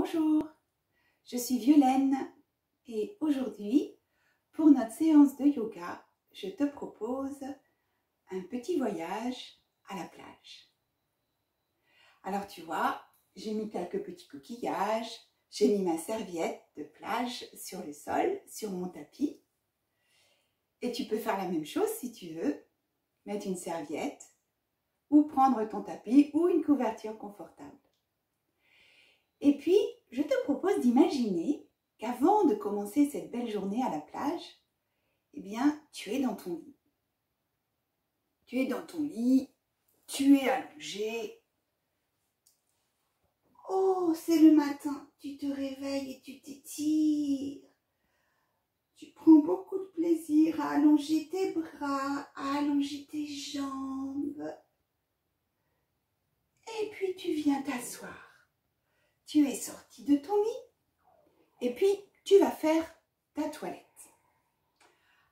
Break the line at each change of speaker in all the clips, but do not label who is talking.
Bonjour, je suis Violaine et aujourd'hui, pour notre séance de yoga, je te propose un petit voyage à la plage. Alors tu vois, j'ai mis quelques petits coquillages, j'ai mis ma serviette de plage sur le sol, sur mon tapis. Et tu peux faire la même chose si tu veux, mettre une serviette ou prendre ton tapis ou une couverture confortable. Et puis, je te propose d'imaginer qu'avant de commencer cette belle journée à la plage, eh bien, tu es dans ton lit. Tu es dans ton lit, tu es allongé. Oh, c'est le matin, tu te réveilles et tu t'étires. Tu prends beaucoup de plaisir à allonger tes bras, à allonger tes jambes. Et puis, tu viens t'asseoir. Tu es sorti de ton lit et puis tu vas faire ta toilette.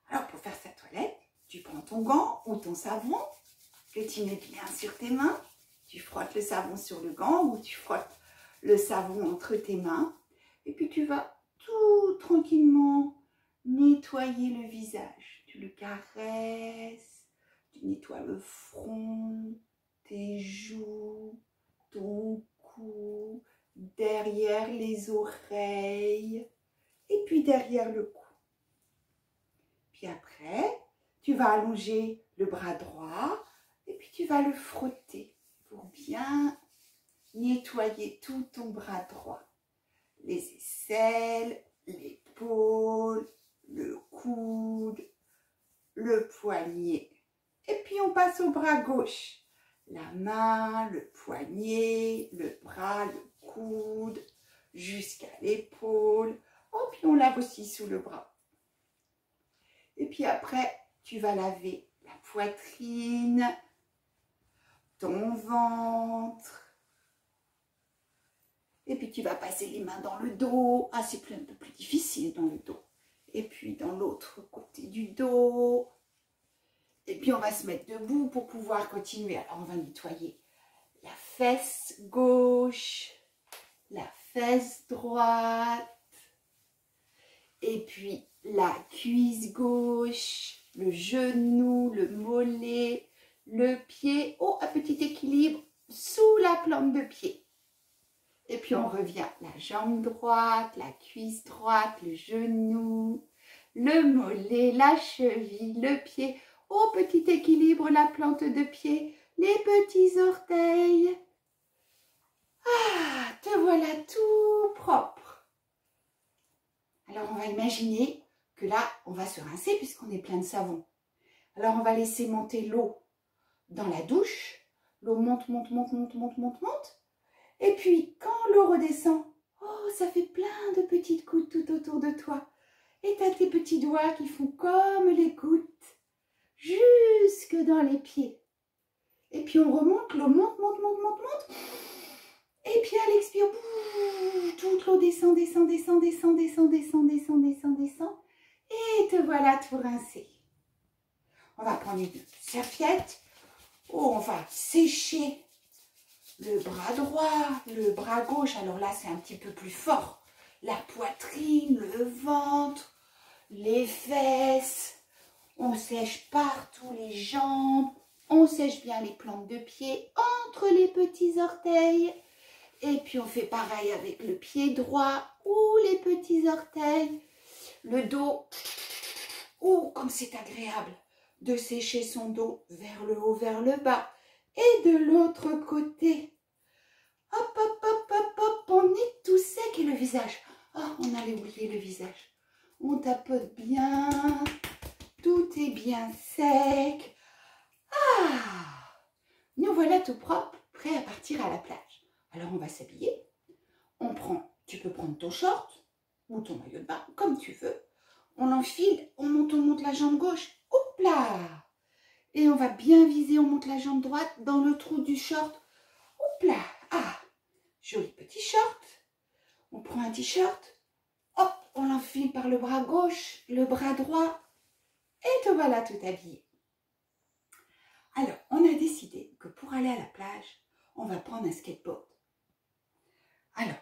Alors pour faire ta toilette, tu prends ton gant ou ton savon que tu mets bien sur tes mains. Tu frottes le savon sur le gant ou tu frottes le savon entre tes mains. Et puis tu vas tout tranquillement nettoyer le visage. Tu le caresses, tu nettoies le front, tes joues, ton cou, derrière les oreilles et puis derrière le cou. Puis après, tu vas allonger le bras droit et puis tu vas le frotter pour bien nettoyer tout ton bras droit. Les aisselles, l'épaule, le coude, le poignet. Et puis on passe au bras gauche. La main, le poignet, le bras, le coude, jusqu'à l'épaule. Oh, puis on lave aussi sous le bras. Et puis après, tu vas laver la poitrine, ton ventre. Et puis tu vas passer les mains dans le dos. Ah, c'est un peu plus difficile dans le dos. Et puis dans l'autre côté du dos. Et puis on va se mettre debout pour pouvoir continuer. Alors on va nettoyer la fesse gauche, la fesse droite, et puis la cuisse gauche, le genou, le mollet, le pied. Oh, un petit équilibre sous la plante de pied. Et puis on revient la jambe droite, la cuisse droite, le genou, le mollet, la cheville, le pied. Oh, petit équilibre, la plante de pied, les petits orteils. Ah, te voilà tout propre. Alors, on va imaginer que là, on va se rincer puisqu'on est plein de savon. Alors, on va laisser monter l'eau dans la douche. L'eau monte, monte, monte, monte, monte, monte, monte. Et puis, quand l'eau redescend, oh, ça fait plein de petites gouttes tout autour de toi. Et tu as tes petits doigts qui font comme les gouttes jusque dans les pieds. Et puis on remonte, l'eau monte, monte, monte, monte, monte. Et puis à l'expire, toute l'eau descend, descend, descend, descend, descend, descend, descend, descend, descend. Et te voilà tout rincé. On va prendre une serviette. Oh, on va sécher le bras droit, le bras gauche. Alors là, c'est un petit peu plus fort. La poitrine, le ventre, les fesses. On sèche partout les jambes, on sèche bien les plantes de pied entre les petits orteils. Et puis on fait pareil avec le pied droit ou les petits orteils. Le dos, oh comme c'est agréable de sécher son dos vers le haut, vers le bas. Et de l'autre côté, hop, hop, hop, hop, hop, on est tout sec et le visage. Oh, on allait oublier le visage. On tapote bien. Tout est bien sec. Ah! Nous voilà tout propre, prêts à partir à la plage. Alors on va s'habiller. Tu peux prendre ton short ou ton maillot de bain, comme tu veux. On l'enfile, on monte la jambe gauche. Hop là! Et on va bien viser, on monte la jambe droite dans le trou du short. Hop là! Ah! Joli petit short. On prend un t-shirt. Hop! On l'enfile par le bras gauche, le bras droit. Et te voilà tout habillé. Alors, on a décidé que pour aller à la plage, on va prendre un skateboard. Alors,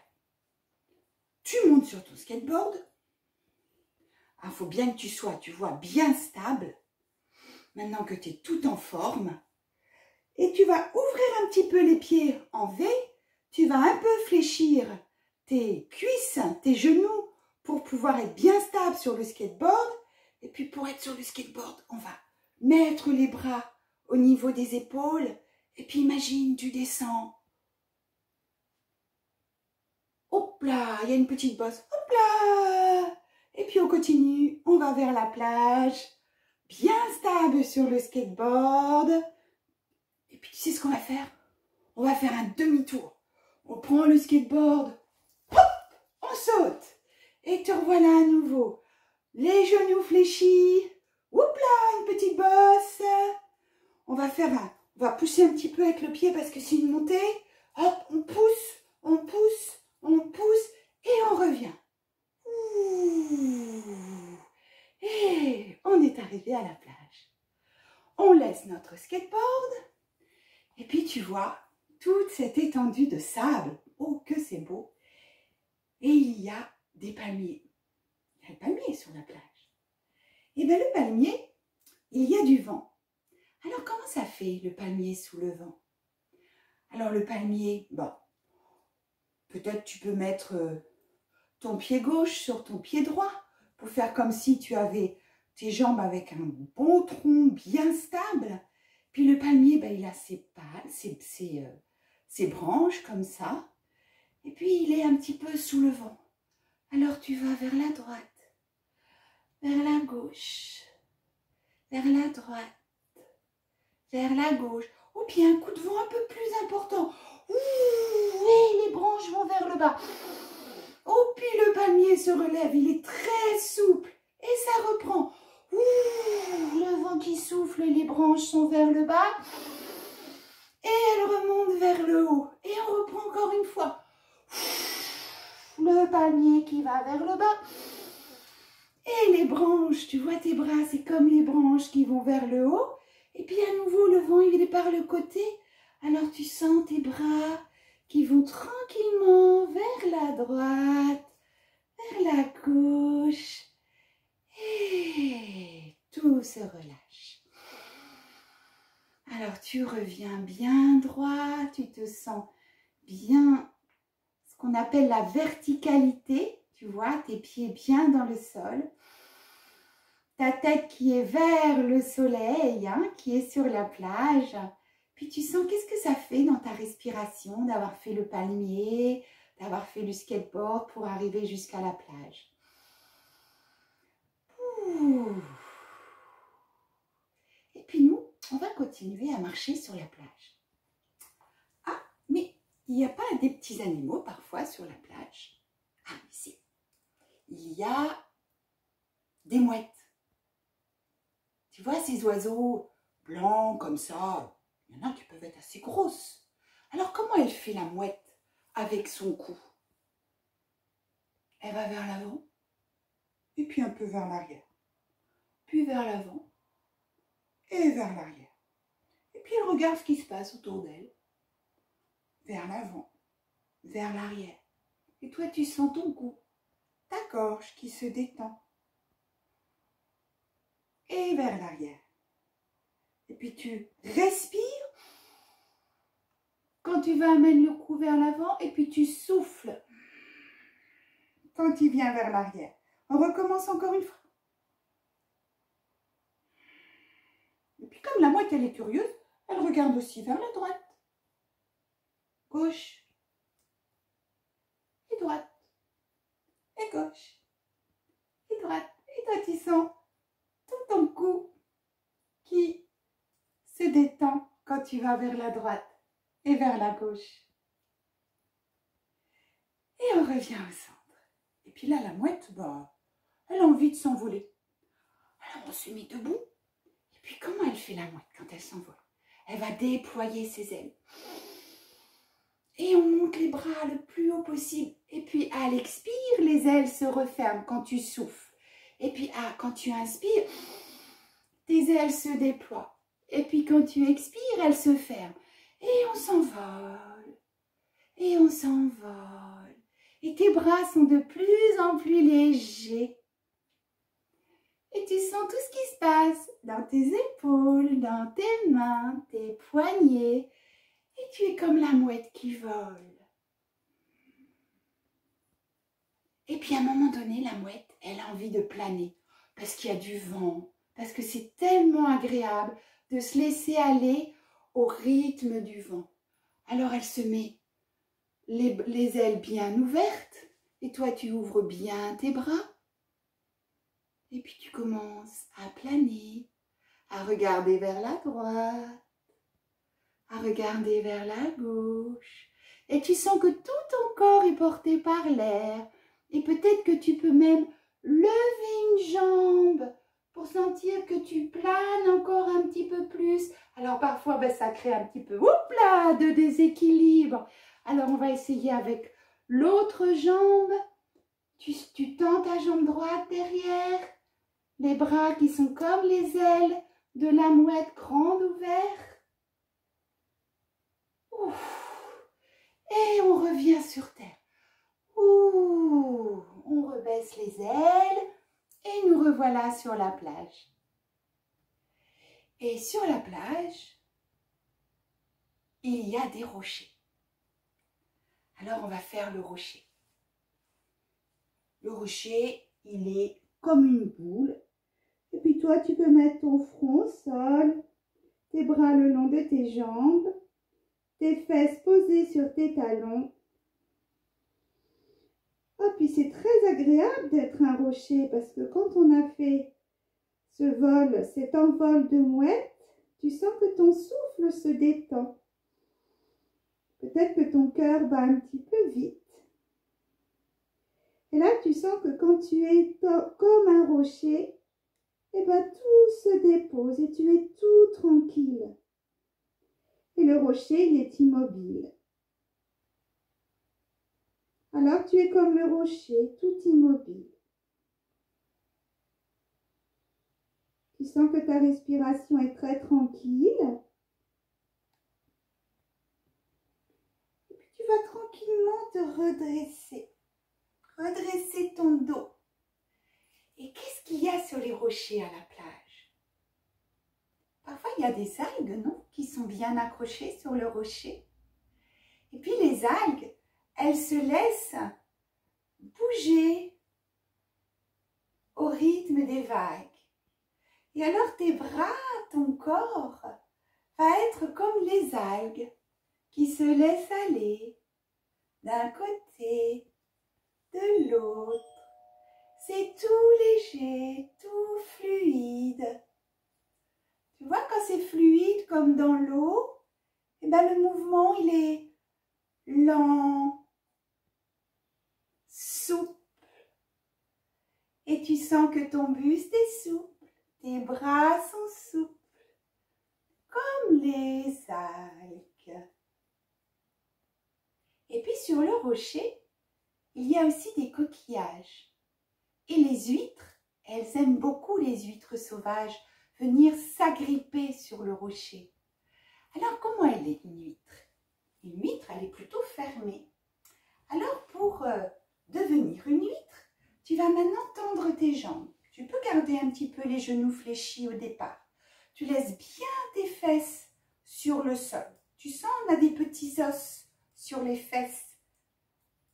tu montes sur ton skateboard. Il faut bien que tu sois, tu vois, bien stable. Maintenant que tu es tout en forme. Et tu vas ouvrir un petit peu les pieds en V. Tu vas un peu fléchir tes cuisses, tes genoux pour pouvoir être bien stable sur le skateboard. Et puis pour être sur le skateboard, on va mettre les bras au niveau des épaules. Et puis imagine, tu descends. Hop là, il y a une petite bosse. Hop là. Et puis on continue, on va vers la plage. Bien stable sur le skateboard. Et puis tu sais ce qu'on va faire? On va faire un demi-tour. On prend le skateboard. Hop, on saute. Et te revoilà à nouveau. Les genoux fléchis. Oups là, une petite bosse. On va pousser un petit peu avec le pied parce que c'est une montée. Hop, on pousse, on pousse, on pousse et on revient. Ouh. Et on est arrivé à la plage. On laisse notre skateboard et puis tu vois toute cette étendue de sable. Oh, que c'est beau. Et il y a des palmiers. Il y a le palmier sur la plage. Et bien le palmier, il y a du vent. Alors comment ça fait le palmier sous le vent? Alors le palmier, bon, peut-être tu peux mettre ton pied gauche sur ton pied droit pour faire comme si tu avais tes jambes avec un bon tronc bien stable. Puis le palmier, ben, il a ses branches comme ça. Et puis il est un petit peu sous le vent. Alors tu vas vers la droite, vers la gauche, vers la droite, vers la gauche. Oh, puis un coup de vent un peu plus important. Ouh, et les branches vont vers le bas. Oh, puis le palmier se relève, il est très souple. Et ça reprend. Ouh, le vent qui souffle, les branches sont vers le bas. Et elles remontent vers le haut. Et on reprend encore une fois. Le palmier qui va vers le bas. Et les branches, tu vois tes bras, c'est comme les branches qui vont vers le haut. Et puis à nouveau, le vent, il est par le côté. Alors tu sens tes bras qui vont tranquillement vers la droite, vers la gauche. Et tout se relâche. Alors tu reviens bien droit, tu te sens bien, ce qu'on appelle la verticalité. Tu vois, tes pieds bien dans le sol. Ta tête qui est vers le soleil, hein, qui est sur la plage. Puis tu sens qu'est-ce que ça fait dans ta respiration d'avoir fait le palmier, d'avoir fait le skateboard pour arriver jusqu'à la plage. Ouh. Et puis nous, on va continuer à marcher sur la plage. Ah, mais il n'y a pas des petits animaux parfois sur la plage? Ah, mais si. Il y a des mouettes. Tu vois ces oiseaux blancs comme ça, il y en a qui peuvent être assez grosses. Alors comment elle fait la mouette avec son cou? Elle va vers l'avant et puis un peu vers l'arrière. Puis vers l'avant et vers l'arrière. Et puis elle regarde ce qui se passe autour d'elle. Vers l'avant, vers l'arrière. Et toi tu sens ton cou, ta gorge qui se détend. Et vers l'arrière. Et puis tu respires quand tu vas amener le cou vers l'avant et puis tu souffles quand il vient vers l'arrière. On recommence encore une fois. Et puis comme la mouette elle est curieuse, elle regarde aussi vers la droite, gauche et droite et gauche et droite. Et toi tu sens tout ton cou qui se détend quand tu vas vers la droite et vers la gauche. Et on revient au centre. Et puis là, la mouette, bah, elle a envie de s'envoler. Alors on se met debout. Et puis comment elle fait la mouette quand elle s'envole? Elle va déployer ses ailes. Et on monte les bras le plus haut possible. Et puis à l'expire, les ailes se referment quand tu souffles. Et puis quand tu inspires, tes ailes se déploient. Et puis quand tu expires, elles se ferment. Et on s'envole. Et on s'envole. Et tes bras sont de plus en plus légers. Et tu sens tout ce qui se passe dans tes épaules, dans tes mains, tes poignets. Et tu es comme la mouette qui vole. Et puis à un moment donné, la mouette, elle a envie de planer. Parce qu'il y a du vent. Parce que c'est tellement agréable de se laisser aller au rythme du vent. Alors elle se met les ailes bien ouvertes. Et toi, tu ouvres bien tes bras. Et puis tu commences à planer, à regarder vers la droite, à regarder vers la gauche. Et tu sens que tout ton corps est porté par l'air. Et peut-être que tu peux même lever une jambe pour sentir que tu planes encore un petit peu plus. Alors parfois, ça crée un petit peu de déséquilibre. Alors on va essayer avec l'autre jambe. Tu tends ta jambe droite derrière. Les bras qui sont comme les ailes de la mouette grande ouverte. Ouf. Et on revient sur terre. Ouh. On rebaisse les ailes et nous revoilà sur la plage. Et sur la plage, il y a des rochers. Alors on va faire le rocher. Le rocher, il est comme une boule. Et puis toi, tu peux mettre ton front au sol, tes bras le long de tes jambes, tes fesses posées sur tes talons. Ah, puis c'est très agréable d'être un rocher parce que quand on a fait ce vol, cet envol de mouette, tu sens que ton souffle se détend. Peut-être que ton cœur bat un petit peu vite. Et là, tu sens que quand tu es comme un rocher, et tout se dépose et tu es tout tranquille. Et le rocher, il est immobile. Alors tu es comme le rocher, tout immobile. Tu sens que ta respiration est très tranquille. Et puis tu vas tranquillement te redresser. Redresser ton dos. Et qu'est-ce qu'il y a sur les rochers à la plage? Parfois, il y a des algues, non? Qui sont bien accrochées sur le rocher. Et puis les algues, elles se laissent bouger au rythme des vagues. Et alors tes bras, ton corps, va être comme les algues qui se laissent aller d'un côté, de l'autre. C'est tout léger, tout fluide. Tu vois, quand c'est fluide comme dans l'eau, le mouvement, il est lent, souple. Et tu sens que ton buste est souple, tes bras sont souples, comme les algues. Et puis sur le rocher, il y a aussi des coquillages. Et les huîtres, elles aiment beaucoup les huîtres sauvages, venir s'agripper sur le rocher. Alors comment elle est une huître? Une huître, elle est plutôt fermée. Alors pour devenir une huître, tu vas maintenant tendre tes jambes. Tu peux garder un petit peu les genoux fléchis au départ. Tu laisses bien tes fesses sur le sol. Tu sens, on a des petits os sur les fesses.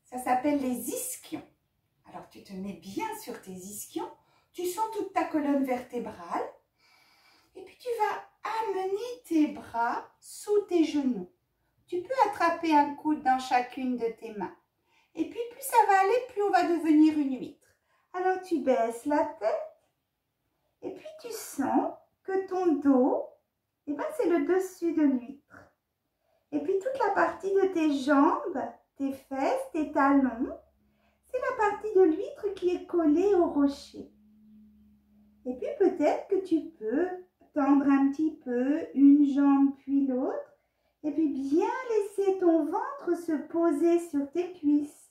Ça s'appelle les ischions. Alors tu te mets bien sur tes ischions. Tu sens toute ta colonne vertébrale. Et puis tu vas amener tes bras sous tes genoux. Tu peux attraper un coude dans chacune de tes mains. Et puis plus ça va aller, plus on va devenir une huître. Alors tu baisses la tête. Et puis tu sens que ton dos, c'est le dessus de l'huître. Et puis toute la partie de tes jambes, tes fesses, tes talons, c'est la partie de l'huître qui est collée au rocher. Et puis peut-être que tu peux tendre un petit peu une jambe puis l'autre. Et puis bien laisser ton ventre se poser sur tes cuisses.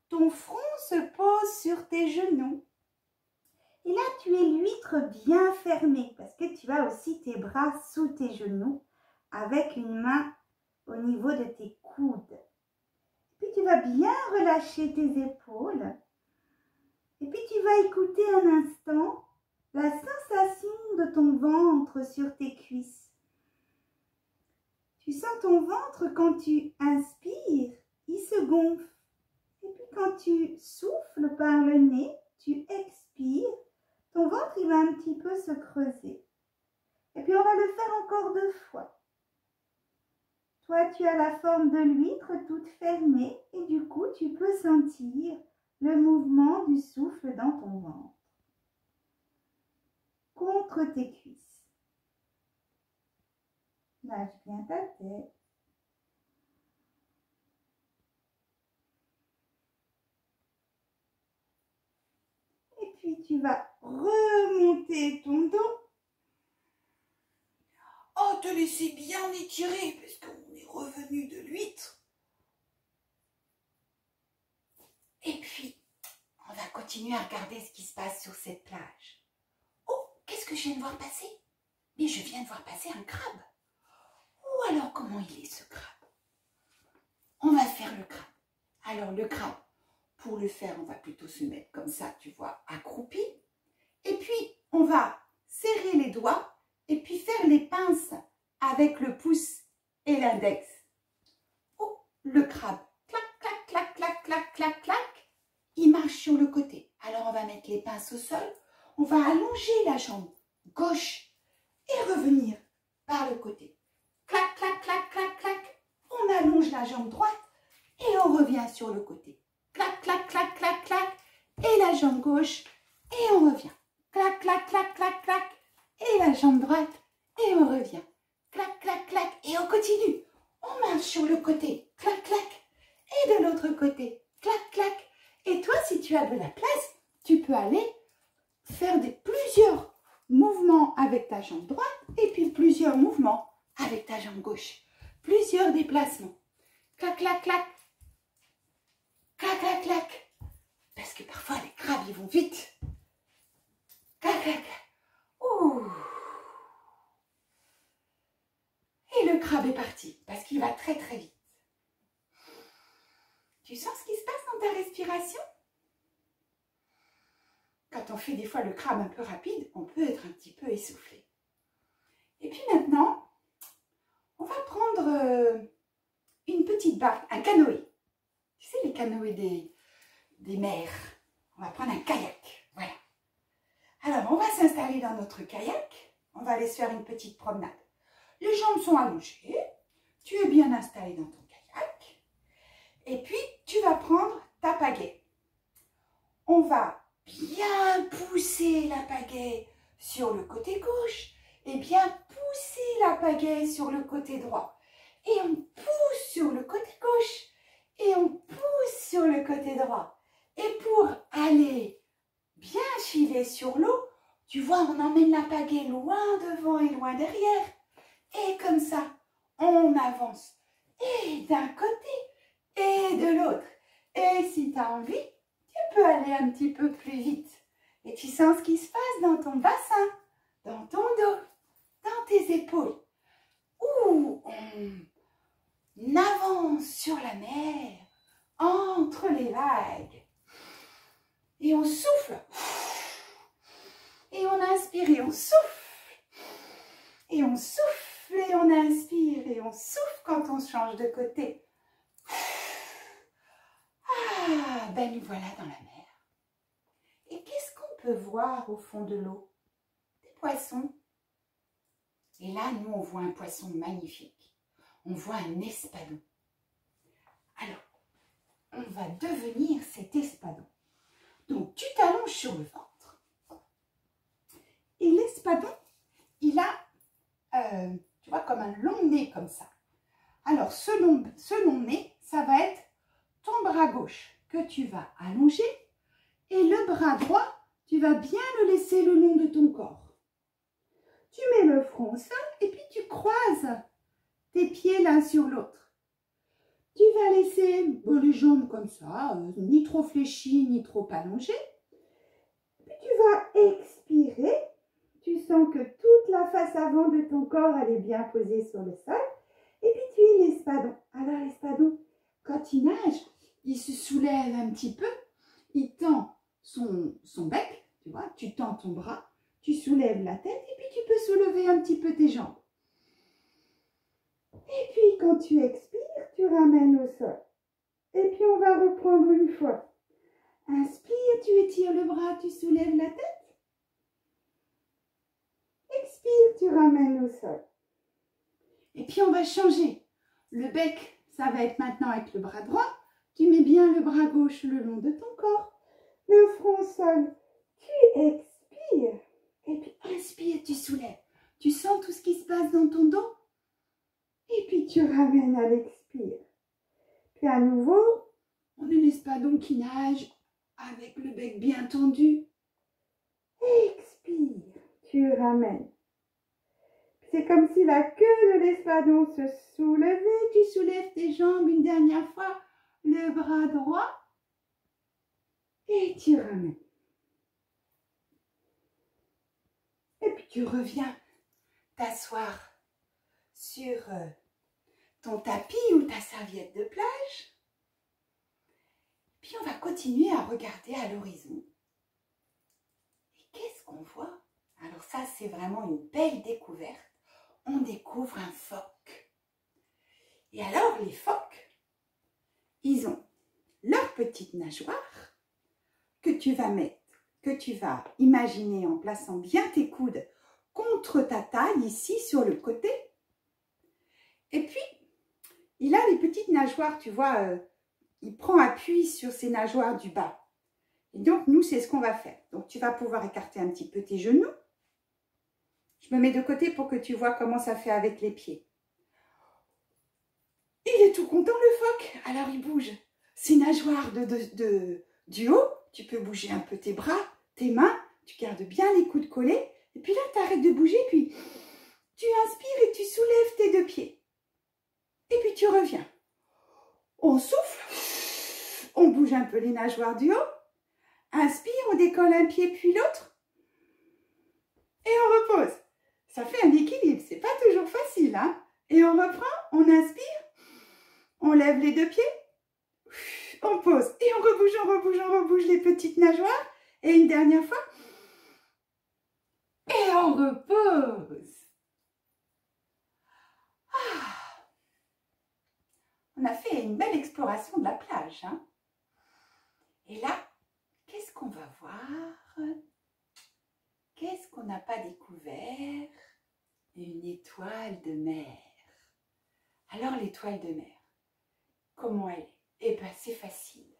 Ton front se pose sur tes genoux. Et là, tu es l'huître bien fermée parce que tu as aussi tes bras sous tes genoux avec une main au niveau de tes coudes. Puis
tu vas bien relâcher tes épaules. Et puis tu vas écouter un instant la sensation de ton ventre sur tes cuisses. Tu sens ton ventre quand tu inspires, il se gonfle. Et puis quand tu souffles par le nez, tu expires, ton ventre il va un petit peu se creuser. Et puis on va le faire encore 2 fois. Toi, tu as la forme de l'huître toute fermée et du coup, tu peux sentir le mouvement du souffle dans ton ventre. Contre tes cuisses. Lâche bien ta tête. Et puis, tu vas remonter ton dos.
Oh, te laisser bien étirer parce qu'on est revenu de l'huître. Et puis, on va continuer à regarder ce qui se passe sur cette plage. Oh, qu'est-ce que je viens de voir passer? Mais je viens de voir passer un crabe. Ou alors, comment il est ce crabe? On va faire le crabe. Alors, le crabe, pour le faire, on va plutôt se mettre comme ça, tu vois, accroupi. Et puis, on va serrer les doigts et puis faire les pinces avec le pouce et l'index. Oh, le crabe, clac, clac, clac, clac, clac, clac, clac, il marche sur le côté. Alors, on va mettre les pinces au sol, on va allonger la jambe gauche et revenir par le côté. Clac, clac, clac, clac, clac, on allonge la jambe droite et on revient sur le côté. Clac, clac, clac, clac, clac, et la jambe gauche et on revient. Clac, clac, clac, clac, clac, et la jambe droite et on revient. Clac, clac, clac, et on continue. On marche sur le côté, clac, clac, et de l'autre côté, clac, clac. Et toi, si tu as de la place, tu peux aller faire plusieurs mouvements avec ta jambe droite et puis plusieurs mouvements avec ta jambe gauche. Plusieurs déplacements. Clac, clac, clac. Clac, clac, clac. Parce que parfois, les crabes, ils vont vite. Clac, clac, clac. Ouh. Et le crabe est parti parce qu'il va très, très vite. Tu sens ce qui se passe dans ta respiration? Quand on fait des fois le crabe un peu rapide, on peut être un petit peu essoufflé. Et puis maintenant, on va prendre une petite barque, un canoë. Tu sais, les canoës des mers. On va prendre un kayak. Voilà. Alors, on va s'installer dans notre kayak. On va aller se faire une petite promenade. Les jambes sont allongées. Tu es bien installé dans ton kayak. Et puis, tu vas prendre ta pagaie. On va bien pousser la pagaie sur le côté gauche et bien pousser la pagaie sur le côté droit. Et on pousse sur le côté gauche et on pousse sur le côté droit. Et pour aller bien filer sur l'eau, tu vois, on emmène la pagaie loin devant et loin derrière. Et comme ça, on avance et d'un côté et de l'autre. Et si tu as envie, tu peux aller un petit peu plus vite. Et tu sens ce qui se passe dans ton bassin, dans ton dos, dans tes épaules. Ouh, on avance sur la mer, entre les vagues. Et on souffle. Et on inspire et on souffle. Et on souffle et on inspire et on souffle quand on change de côté. Ah, ben nous voilà dans la mer. Et qu'est-ce qu'on peut voir au fond de l'eau? Des poissons. Et là, nous, on voit un poisson magnifique. On voit un espadon. Alors, on va devenir cet espadon. Donc, tu t'allonges sur le ventre. Et l'espadon, il a, tu vois, comme un long nez comme ça. Alors, ce long nez, ça va être ton bras gauche que tu vas allonger et le bras droit, tu vas bien le laisser le long de ton corps. Tu mets le front au sol et puis tu croises tes pieds l'un sur l'autre. Tu vas laisser les jambes comme ça, ni trop fléchies, ni trop allongées. Puis tu vas expirer. Tu sens que toute la face avant de ton corps, elle est bien posée sur le sol. Et puis tu es l'espadon. Alors l'espadon, quand il nage, il se soulève un petit peu, il tend son bec, tu vois, tu tends ton bras, tu soulèves la tête et puis tu peux soulever un petit peu tes jambes. Et puis quand tu expires, tu ramènes au sol. Et puis on va reprendre une fois. Inspire, tu étires le bras, tu soulèves la tête. Expire, tu ramènes au sol. Et puis on va changer. Le bec, ça va être maintenant avec le bras droit. Tu mets bien le bras gauche le long de ton corps. Le front au sol. Tu expires. Et puis inspire, tu soulèves. Tu sens tout ce qui se passe dans ton dos. Et puis tu ramènes à l'expire. Puis à nouveau, on est l'espadon qui nage avec le bec bien tendu. Expire, tu ramènes. C'est comme si la queue de l'espadon se soulevait. Tu soulèves tes jambes une dernière fois, le bras droit. Et tu ramènes. Et puis tu reviens t'asseoir sur ton tapis ou ta serviette de plage. Puis on va continuer à regarder à l'horizon. Et qu'est-ce qu'on voit? Alors ça, c'est vraiment une belle découverte. On découvre un phoque. Et alors, les phoques, ils ont leur petite nageoire que tu vas mettre, que tu vas imaginer en plaçant bien tes coudes contre ta taille, ici, sur le côté. Et puis, il a les petites nageoires, tu vois, il prend appui sur ses nageoires du bas. Et donc, nous, c'est ce qu'on va faire. Donc, tu vas pouvoir écarter un petit peu tes genoux. Je me mets de côté pour que tu vois comment ça fait avec les pieds. Il est tout content, le phoque. Alors, il bouge ses nageoires du haut. Tu peux bouger un peu tes bras, tes mains. Tu gardes bien les coudes collés. Et puis là, tu arrêtes de bouger. Puis, tu inspires et tu soulèves tes deux pieds. Et puis, tu reviens. On souffle. On bouge un peu les nageoires du haut. Inspire, on décolle un pied puis l'autre. Et on repose. Ça fait un équilibre. C'est pas toujours facile, hein? Et on reprend, on inspire. On lève les deux pieds. On pose. Et on rebouge les petites nageoires. Et une dernière fois. Et on repose. Ah. On a fait une belle exploration de la plage, hein? Et là, qu'est-ce qu'on va voir? Qu'est-ce qu'on n'a pas découvert? Une étoile de mer. Alors l'étoile de mer, comment elle est? Eh bien c'est facile.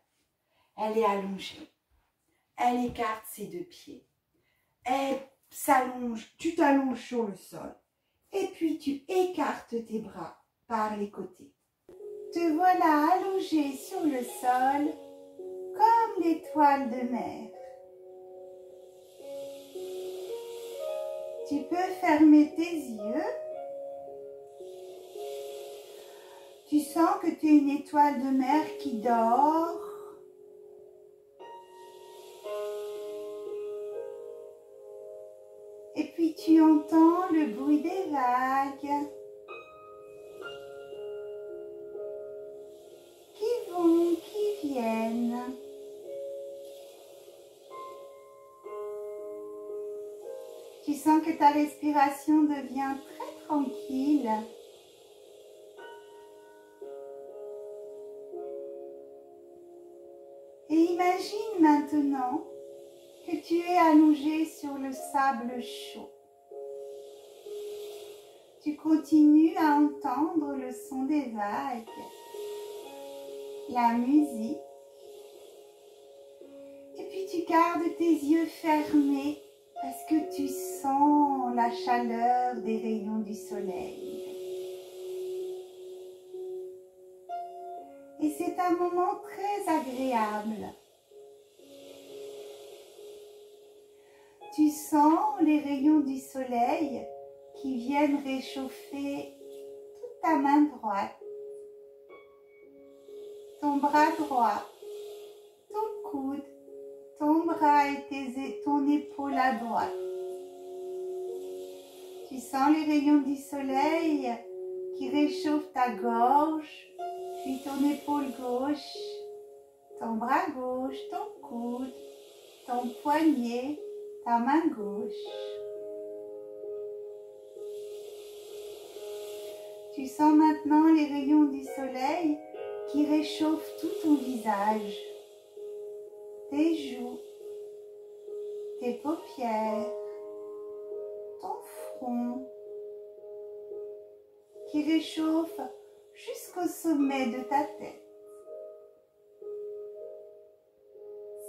Elle est allongée. Elle écarte ses deux pieds. Elle s'allonge, tu t'allonges sur le sol. Et puis tu écartes tes bras par les côtés. Te voilà allongé sur le sol comme l'étoile de mer. Tu peux fermer tes yeux. Tu sens que tu es une étoile de mer qui dort. Et puis tu entends le bruit des vagues qui vont, qui viennent. Tu sens que ta respiration devient très tranquille. Et imagine maintenant que tu es allongé sur le sable chaud. Tu continues à entendre le son des vagues, la musique. Et puis tu gardes tes yeux fermés parce que tu sens la chaleur des rayons du soleil. Et c'est un moment très agréable. Tu sens les rayons du soleil qui viennent réchauffer toute ta main droite, ton bras droit, ton coude, ton bras et ton épaule à droite. Tu sens les rayons du soleil qui réchauffent ta gorge, puis ton épaule gauche,
ton bras gauche, ton coude, ton poignet, ta main gauche. Tu sens maintenant les rayons du soleil qui réchauffent tout ton visage, tes joues, tes paupières, ton front, qui réchauffe jusqu'au sommet de ta tête.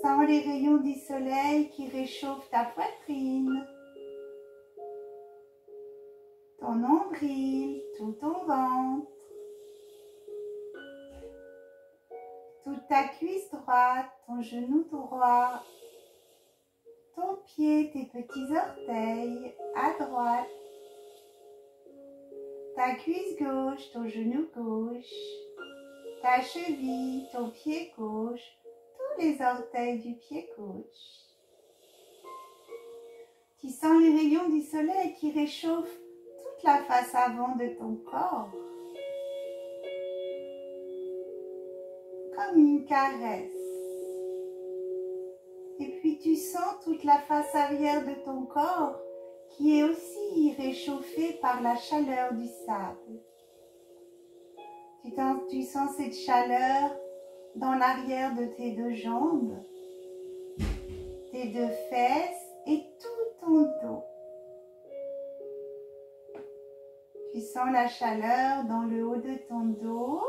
Sens les rayons du soleil qui réchauffent ta poitrine, ton nombril, tout ton ventre, toute ta cuisse droite, ton genou droit, ton pied, tes petits orteils à droite, ta cuisse gauche, ton genou gauche, ta cheville, ton pied gauche, tous les orteils du pied gauche. Tu sens les rayons du soleil qui réchauffent toute la face avant de ton corps, comme une caresse. Et puis tu sens toute la face arrière de ton corps qui est aussi réchauffée par la chaleur du sable. Tu sens cette chaleur dans l'arrière de tes deux jambes, tes deux fesses et tout ton dos. Tu sens la chaleur dans le haut de ton dos,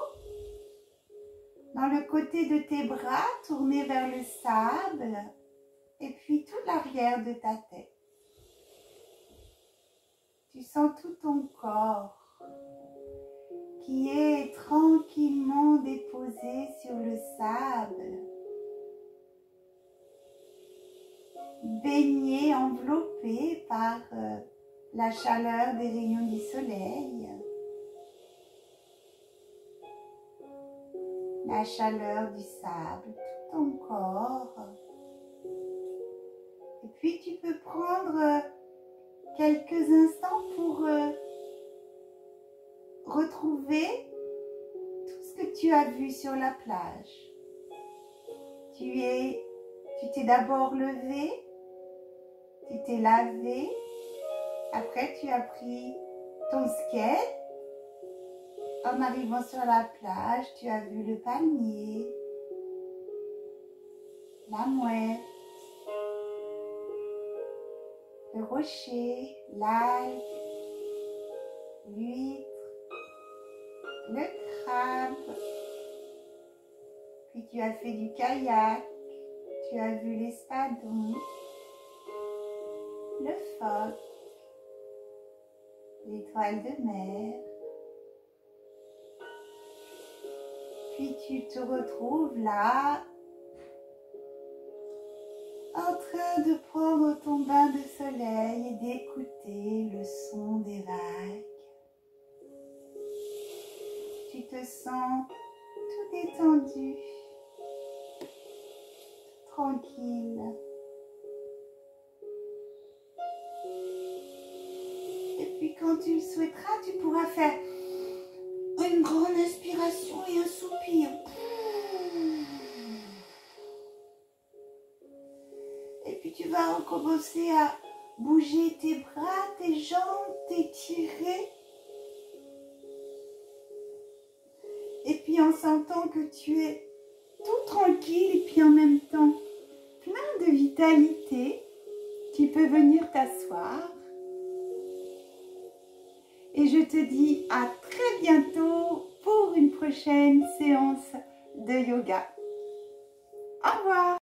dans le côté de tes bras tournés vers le sable et puis tout l'arrière de ta tête. Tu sens tout ton corps qui est tranquillement déposé sur le sable, baigné, enveloppé par la chaleur des rayons du soleil, la chaleur du sable, tout ton corps. Et puis tu peux prendre quelques instants pour retrouver tout ce que tu as vu sur la plage. Tu t'es d'abord levé, tu t'es lavé, après tu as pris ton skate. En arrivant sur la plage, tu as vu le palmier, la mouette, le rocher, l'algue, l'huître, le crabe. Puis tu as fait du kayak, tu as vu l'espadon, le phoque, l'étoile de mer. Puis tu te retrouves là, en train de prendre ton bain de soleil et d'écouter le son des vagues. Tu te sens tout détendu, tranquille. Et puis quand tu le souhaiteras, tu pourras faire une grande inspiration et un soupir. Et puis tu vas recommencer à bouger tes bras, tes jambes, t'étirer. Et puis en sentant que tu es tout tranquille et puis en même temps plein de vitalité, tu peux venir t'asseoir. Et je te dis à très bientôt pour une prochaine séance de yoga. Au revoir!